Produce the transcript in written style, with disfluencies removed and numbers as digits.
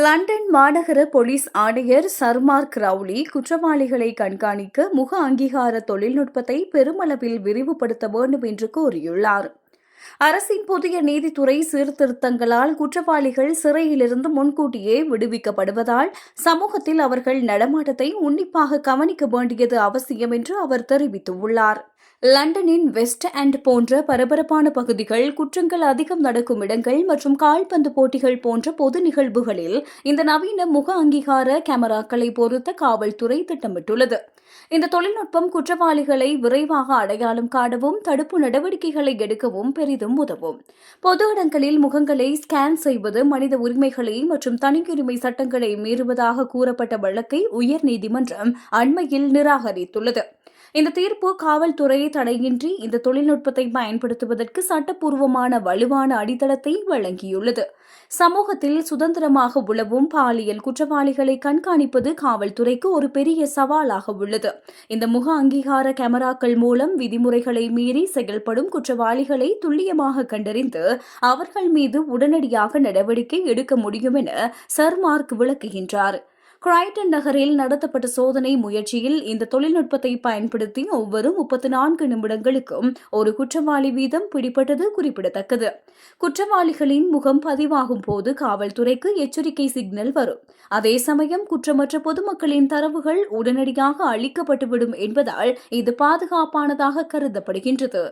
London மாநகர police ஆணையர் சர்மார்க் ரவுலி குற்றவாளிகளை கண்காணிக்க முக அங்கீகார தொழில்நுட்பத்தை பெருமளவில் விரிவுபடுத்த வேண்டும் என்று கோரியுள்ளார். அரசின் புதிய நீதித்துறை சீர்திருத்தங்களால் குற்றவாளிகள் சிறையிலிருந்து முன்கூட்டியே விடுவிக்கப்படுவதால் சமூகத்தில் அவர்கள் நடமாட்டத்தை உன்னிப்பாக கவனிக்க வேண்டியது அவசியம் என்று அவர் தெரிவித்துள்ளார். லண்டனின் வெஸ்ட் எண்ட் போன்ற பரபரப்பான பகுதிகள், குற்றங்கள் அதிகம் நடக்கும் இடங்கள் மற்றும் கால்பந்து போட்டிகள் போன்ற பொது நிகழ்வுகளில் இந்த நவீன முக அங்கீகார கேமராக்களை பொருத்த காவல்துறை திட்டமிட்டுள்ளது. இந்த தொழில்நுட்பம் குற்றவாளிகளை விரைவாக அடையாளம் காணவும் தடுப்பு நடவடிக்கைகளை எடுக்கவும் பெரிதும் உதவும். பொது இடங்களில் முகங்களை ஸ்கேன் செய்வது மனித உரிமைகளை மற்றும் தனியுரிமை சட்டங்களை மீறுவதாக கூறப்பட்ட வழக்கை உயர்நீதிமன்றம் அண்மையில் நிராகரித்துள்ளது. இந்த தீர்ப்பு காவல்துறை தடையின்றி இந்த தொழில்நுட்பத்தை பயன்படுத்துவதற்கு சட்டப்பூர்வமான வலுவான அடித்தளத்தை வழங்கியுள்ளது. சமூகத்தில் சுதந்திரமாக உழவும் பாலியல் குற்றவாளிகளை கண்காணிப்பது காவல்துறைக்கு ஒரு பெரிய சவாலாக உள்ளது. இந்த முக அங்கீகார கேமராக்கள் மூலம் விதிமுறைகளை மீறி செயல்படும் குற்றவாளிகளை துல்லியமாக கண்டறிந்து அவர்கள் மீது உடனடியாக நடவடிக்கை எடுக்க முடியும் என சர்மார்க் விளக்குகின்றார். கிரைட்டன் நகரில் நடத்தப்பட்ட சோதனை முயற்சியில் இந்த தொழில்நுட்பத்தை பயன்படுத்தி ஒவ்வொரு 34 நிமிடங்களுக்கும் ஒரு குற்றவாளி வீதம் பிடிபட்டது குறிப்பிடத்தக்கது. குற்றவாளிகளின் முகம் பதிவாகும் போது காவல்துறைக்கு எச்சரிக்கை சிக்னல் வரும். அதே சமயம் குற்றமற்ற பொதுமக்களின் தரவுகள் உடனடியாக அளிக்கப்பட்டுவிடும் என்பதால் இது பாதுகாப்பானதாக கருதப்படுகின்றது.